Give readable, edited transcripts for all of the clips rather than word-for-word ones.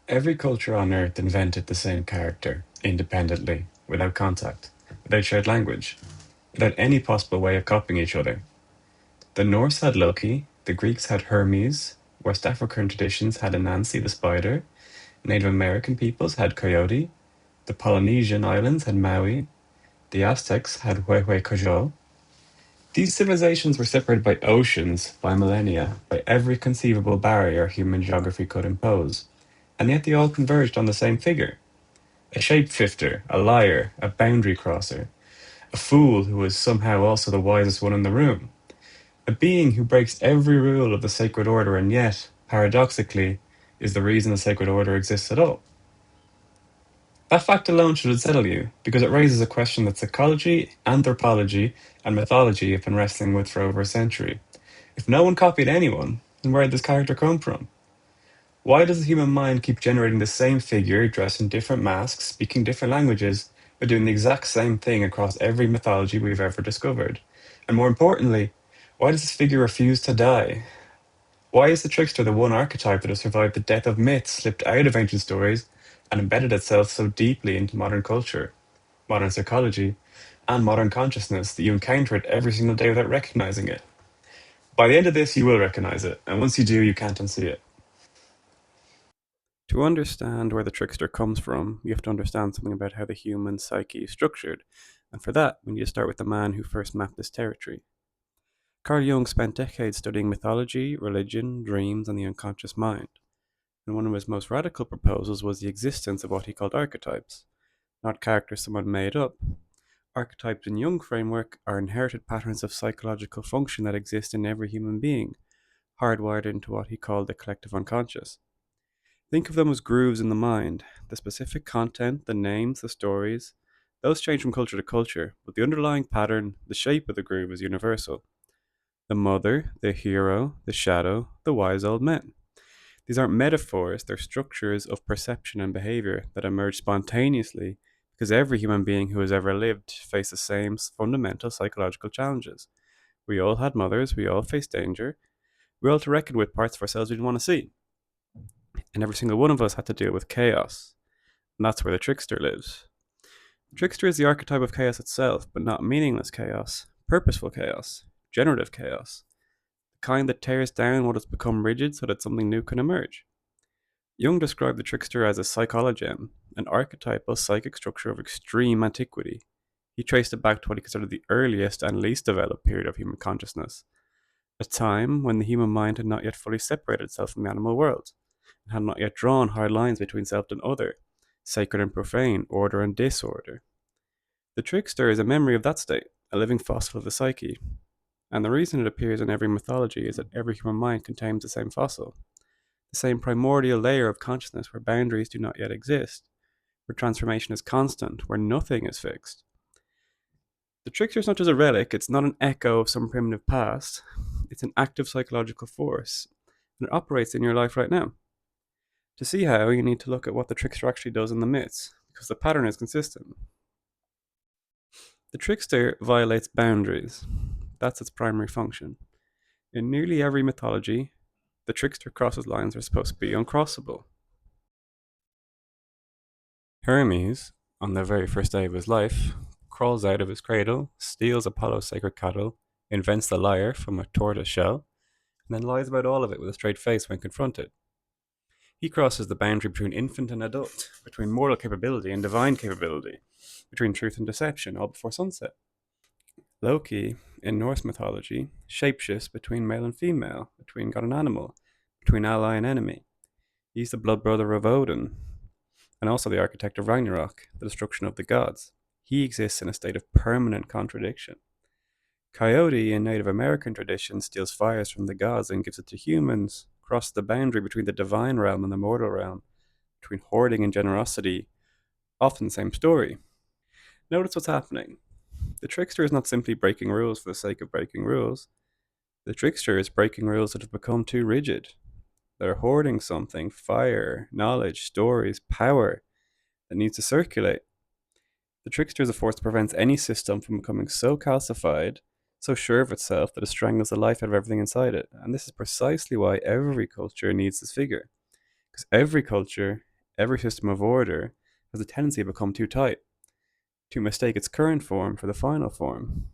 Every culture on Earth invented the same character, independently, without contact, without shared language, without any possible way of copying each other. The Norse had Loki, the Greeks had Hermes, West African traditions had Anansi the spider, Native American peoples had Coyote, the Polynesian islands had Maui, the Aztecs had Huehuecoyo. These civilizations were separated by oceans, by millennia, by every conceivable barrier human geography could impose, and yet they all converged on the same figure: a shapeshifter, a liar, a boundary crosser, a fool who is somehow also the wisest one in the room, a being who breaks every rule of the sacred order and yet, paradoxically, is the reason the sacred order exists at all. That fact alone should unsettle you, because it raises a question that psychology, anthropology, and mythology have been wrestling with for over a century. If no one copied anyone, then where did this character come from? Why does the human mind keep generating the same figure, dressed in different masks, speaking different languages, but doing the exact same thing across every mythology we've ever discovered? And more importantly, why does this figure refuse to die? Why is the trickster the one archetype that has survived the death of myths, slipped out of ancient stories, and embedded itself so deeply into modern culture, modern psychology, and modern consciousness that you encounter it every single day without recognizing it? By the end of this, you will recognize it, and once you do, you can't unsee it. To understand where the trickster comes from, you have to understand something about how the human psyche is structured, and for that, we need to start with the man who first mapped this territory. Carl Jung spent decades studying mythology, religion, dreams, and the unconscious mind, and one of his most radical proposals was the existence of what he called archetypes, not characters someone made up. Archetypes in Jung framework are inherited patterns of psychological function that exist in every human being, hardwired into what he called the collective unconscious. Think of them as grooves in the mind. The specific content, the names, the stories, those change from culture to culture, but the underlying pattern, the shape of the groove is universal. The mother, the hero, the shadow, the wise old man. These aren't metaphors, they're structures of perception and behavior that emerge spontaneously because every human being who has ever lived faced the same fundamental psychological challenges. We all had mothers, we all faced danger, we all had to reckon with parts of ourselves we didn't want to see, and every single one of us had to deal with chaos. And that's where the trickster lives. The trickster is the archetype of chaos itself, but not meaningless chaos, purposeful chaos, generative chaos, the kind that tears down what has become rigid so that something new can emerge. Jung described the trickster as a psychologen, an archetypal psychic structure of extreme antiquity. He traced it back to what he considered the earliest and least developed period of human consciousness, a time when the human mind had not yet fully separated itself from the animal world, and had not yet drawn hard lines between self and other, sacred and profane, order and disorder. The trickster is a memory of that state, a living fossil of the psyche, and the reason it appears in every mythology is that every human mind contains the same fossil, the same primordial layer of consciousness where boundaries do not yet exist, where transformation is constant, where nothing is fixed. The trickster is not just a relic, it's not an echo of some primitive past, it's an active psychological force, and it operates in your life right now. To see how, you need to look at what the trickster actually does in the myths, because the pattern is consistent. The trickster violates boundaries. That's its primary function. In nearly every mythology, the trickster crosses lines that are supposed to be uncrossable. Hermes, on the very first day of his life, crawls out of his cradle, steals Apollo's sacred cattle, invents the lyre from a tortoise shell, and then lies about all of it with a straight face when confronted. He crosses the boundary between infant and adult, between mortal capability and divine capability, between truth and deception, all before sunset. Loki, in Norse mythology, shapeshifts between male and female, between god and animal, between ally and enemy. He's the blood brother of Odin, and also the architect of Ragnarok, the destruction of the gods. He exists in a state of permanent contradiction. Coyote, in Native American tradition, steals fires from the gods and gives it to humans, crosses the boundary between the divine realm and the mortal realm, between hoarding and generosity, often the same story. Notice what's happening. The trickster is not simply breaking rules for the sake of breaking rules. The trickster is breaking rules that have become too rigid. They're hoarding something, fire, knowledge, stories, power, that needs to circulate. The trickster is a force that prevents any system from becoming so calcified, so sure of itself that it strangles the life out of everything inside it. And this is precisely why every culture needs this figure. Because every culture, every system of order has a tendency to become too tight, to mistake its current form for the final form.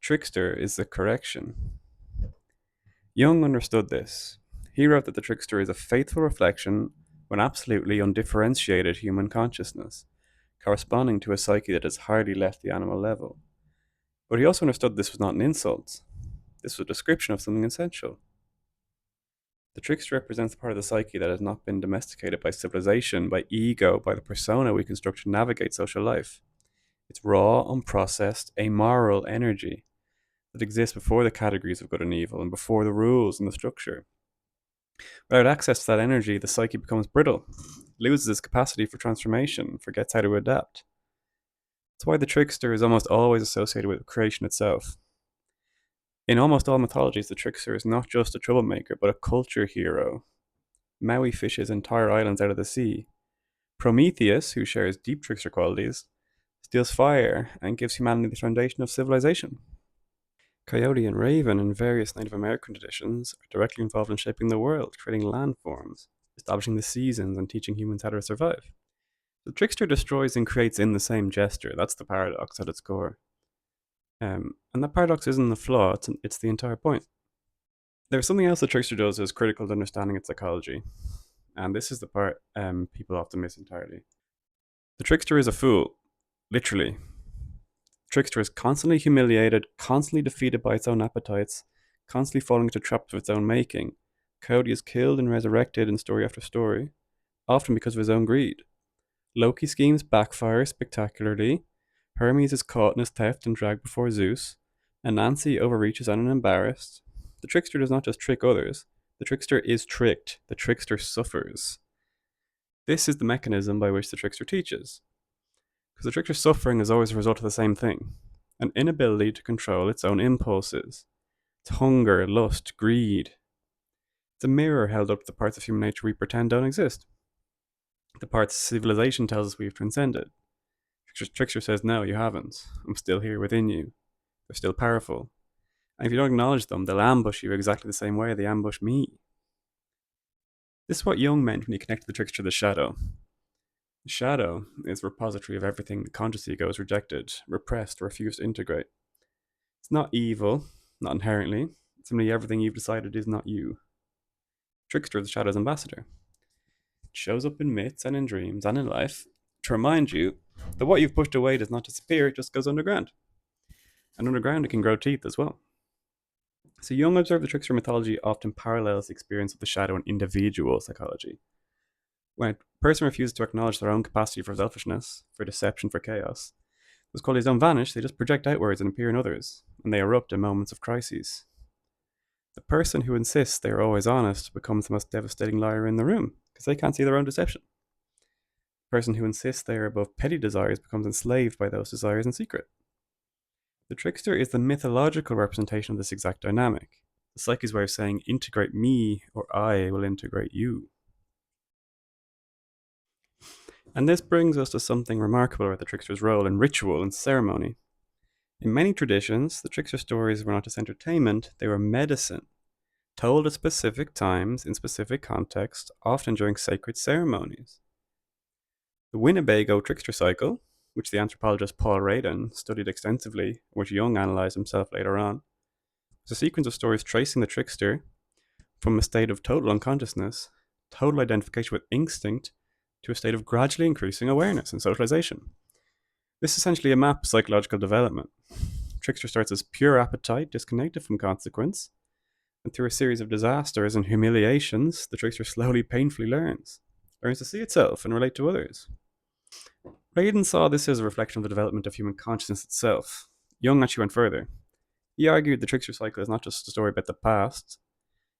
Trickster is the correction. Jung understood this. He wrote that the trickster is a faithful reflection of an absolutely undifferentiated human consciousness, corresponding to a psyche that has hardly left the animal level. But he also understood this was not an insult. This was a description of something essential. The trickster represents the part of the psyche that has not been domesticated by civilization, by ego, by the persona we construct to navigate social life. It's raw, unprocessed, amoral energy that exists before the categories of good and evil and before the rules and the structure. Without access to that energy, the psyche becomes brittle, loses its capacity for transformation, forgets how to adapt. That's why the trickster is almost always associated with creation itself. In almost all mythologies, the trickster is not just a troublemaker, but a culture hero. Maui fishes entire islands out of the sea. Prometheus, who shares deep trickster qualities, steals fire and gives humanity the foundation of civilization. Coyote and Raven in various Native American traditions are directly involved in shaping the world, creating landforms, establishing the seasons, and teaching humans how to survive. The trickster destroys and creates in the same gesture. That's the paradox at its core. And that paradox isn't a flaw, it's the entire point. There's something else the trickster does that is critical to understanding its psychology, and this is the part people often miss entirely. The trickster is a fool, literally. The trickster is constantly humiliated, constantly defeated by its own appetites, constantly falling into traps of its own making. Coyote is killed and resurrected in story after story, often because of his own greed. Loki's schemes backfire spectacularly. Hermes is caught in his theft and dragged before Zeus, and Nancy overreaches and is embarrassed. The trickster does not just trick others, the trickster is tricked. The trickster suffers. This is the mechanism by which the trickster teaches. Because the trickster's suffering is always a result of the same thing: an inability to control its own impulses. It's hunger, lust, greed. It's a mirror held up to the parts of human nature we pretend don't exist. The parts civilization tells us we've transcended. Trickster says, no, you haven't. I'm still here within you. They're still powerful. And if you don't acknowledge them, they'll ambush you exactly the same way they ambush me. This is what Jung meant when he connected the trickster to the shadow. The shadow is a repository of everything the conscious ego has rejected, repressed, or refused to integrate. It's not evil, not inherently. It's simply everything you've decided is not you. Trickster is the shadow's ambassador. It shows up in myths and in dreams and in life to remind you that what you've pushed away does not disappear, it just goes underground. And underground, it can grow teeth as well. So Jung observed the trickster mythology often parallels the experience of the shadow in individual psychology. When a person refuses to acknowledge their own capacity for selfishness, for deception, for chaos, those qualities don't vanish, they just project outwards and appear in others, and they erupt in moments of crises. The person who insists they are always honest becomes the most devastating liar in the room, because they can't see their own deception. The person who insists they are above petty desires becomes enslaved by those desires in secret. The trickster is the mythological representation of this exact dynamic. The psyche's way of saying, integrate me, or I will integrate you. And this brings us to something remarkable about the trickster's role in ritual and ceremony. In many traditions, the trickster stories were not just entertainment, they were medicine, told at specific times, in specific contexts, often during sacred ceremonies. The Winnebago trickster cycle, which the anthropologist Paul Radin studied extensively, which Jung analysed himself later on, was a sequence of stories tracing the trickster from a state of total unconsciousness, total identification with instinct, to a state of gradually increasing awareness and socialization. This is essentially a map of psychological development. Trickster starts as pure appetite, disconnected from consequence, and through a series of disasters and humiliations, the trickster slowly, painfully learns to see itself and relate to others. Radin saw this as a reflection of the development of human consciousness itself. Jung actually went further. He argued the trickster cycle is not just a story about the past,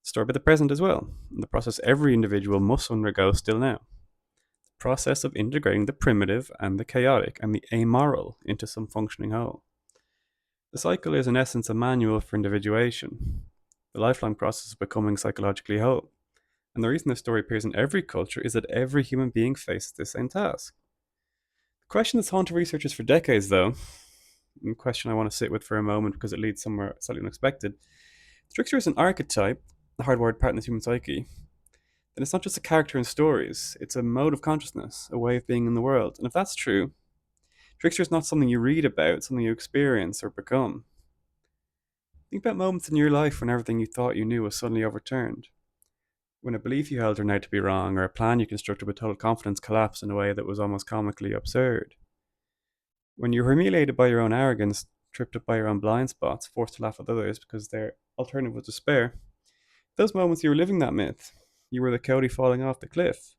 it's a story about the present as well, and the process every individual must undergo still now. The process of integrating the primitive and the chaotic and the amoral into some functioning whole. The cycle is in essence a manual for individuation, the lifelong process of becoming psychologically whole. And the reason this story appears in every culture is that every human being faces the same task. The question that's haunted researchers for decades, though, and a question I want to sit with for a moment because it leads somewhere slightly unexpected. The trickster is an archetype, the hardwired part in the human psyche, then it's not just a character in stories, it's a mode of consciousness, a way of being in the world. And if that's true, Trickster is not something you read about, it's something you experience or become. Think about moments in your life when everything you thought you knew was suddenly overturned. When a belief you held turned out to be wrong, or a plan you constructed with total confidence collapsed in a way that was almost comically absurd. When you were humiliated by your own arrogance, tripped up by your own blind spots, forced to laugh at others because their alternative was despair, those moments you were living that myth. You were the Cody falling off the cliff.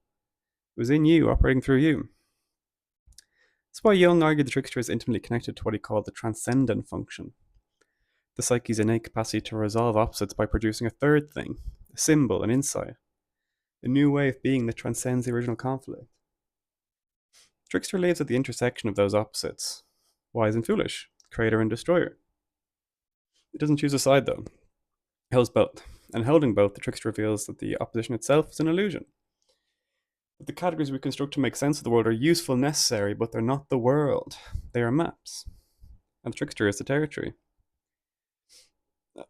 It was in you, operating through you. That's why Jung argued the trickster is intimately connected to what he called the transcendent function, the psyche's innate capacity to resolve opposites by producing a third thing, a symbol, an insight, a new way of being that transcends the original conflict. Trickster lives at the intersection of those opposites, wise and foolish, creator and destroyer. It doesn't choose a side though, it holds both. And holding both, the trickster reveals that the opposition itself is an illusion. That the categories we construct to make sense of the world are useful, necessary, but they're not the world. They are maps. And the trickster is the territory.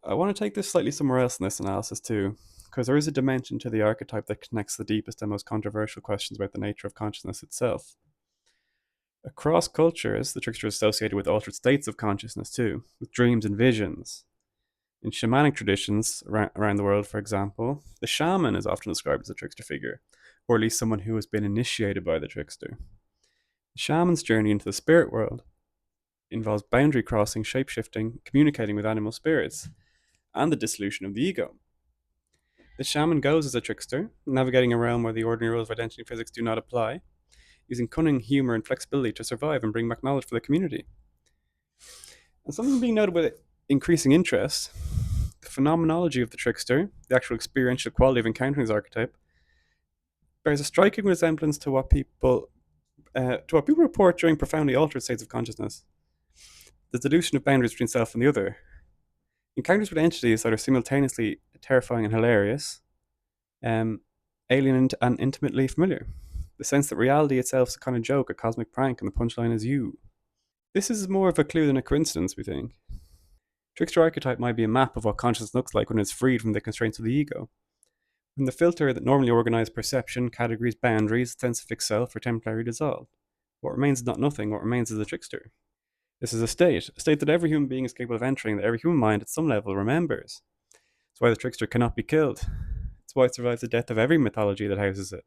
I want to take this slightly somewhere else in this analysis too, because there is a dimension to the archetype that connects the deepest and most controversial questions about the nature of consciousness itself. Across cultures, the trickster is associated with altered states of consciousness too, with dreams and visions. In shamanic traditions around the world, for example, the shaman is often described as a trickster figure, or at least someone who has been initiated by the trickster. The shaman's journey into the spirit world involves boundary crossing, shape shifting, communicating with animal spirits, and the dissolution of the ego. The shaman goes as a trickster, navigating a realm where the ordinary rules of identity and physics do not apply, using cunning, humor, and flexibility to survive and bring back knowledge for the community. And something being noted with increasing interest, the phenomenology of the trickster, the actual experiential quality of encountering his archetype, bears a striking resemblance to what people report during profoundly altered states of consciousness. The dilution of boundaries between self and the other. Encounters with entities that are simultaneously terrifying and hilarious, alien and intimately familiar. The sense that reality itself is a kind of joke, a cosmic prank, and the punchline is you. This is more of a clue than a coincidence, we think. Trickster archetype might be a map of what consciousness looks like when it's freed from the constraints of the ego. When the filter that normally organizes perception, categories, boundaries, sense of fixed self are temporarily dissolved. What remains is not nothing, what remains is the trickster. This is a state that every human being is capable of entering, that every human mind at some level remembers. It's why the trickster cannot be killed. It's why it survives the death of every mythology that houses it.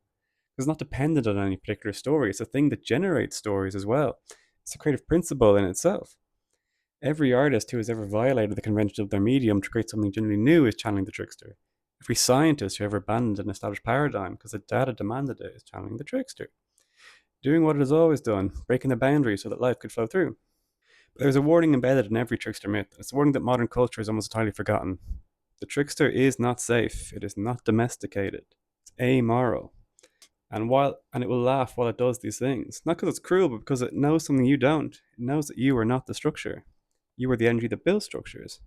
It's not dependent on any particular story, it's a thing that generates stories as well. It's a creative principle in itself. Every artist who has ever violated the convention of their medium to create something genuinely new is channeling the trickster. Every scientist who ever abandoned an established paradigm because the data demanded it is channeling the trickster. Doing what it has always done, breaking the boundaries so that life could flow through. But there's a warning embedded in every trickster myth. It's a warning that modern culture is almost entirely forgotten. The trickster is not safe. It is not domesticated. It's amoral. And it will laugh while it does these things. Not because it's cruel, but because it knows something you don't. It knows that you are not the structure. You are the energy that builds structures.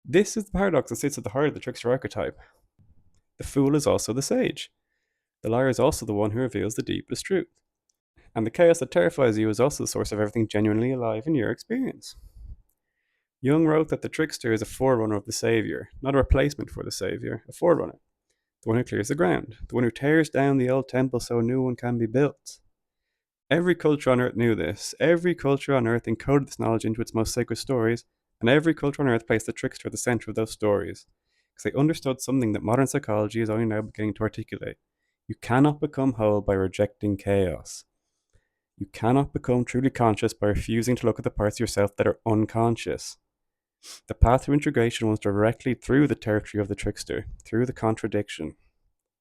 This is the paradox that sits at the heart of the trickster archetype. The fool is also the sage. The liar is also the one who reveals the deepest truth. And the chaos that terrifies you is also the source of everything genuinely alive in your experience. Jung wrote that the trickster is a forerunner of the savior, not a replacement for the savior, a forerunner. The one who clears the ground, the one who tears down the old temple so a new one can be built. Every culture on earth knew this. Every culture on earth encoded this knowledge into its most sacred stories, and every culture on earth placed the trickster at the center of those stories, because they understood something that modern psychology is only now beginning to articulate. You cannot become whole by rejecting chaos. You cannot become truly conscious by refusing to look at the parts of yourself that are unconscious. The path to integration runs directly through the territory of the trickster, through the contradiction.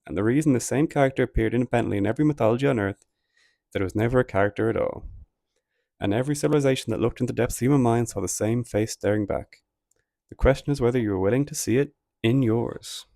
And the reason the same character appeared independently in every mythology on earth is that it was never a character at all. And every civilization that looked into the depths of the human mind saw the same face staring back. The question is whether you are willing to see it in yours.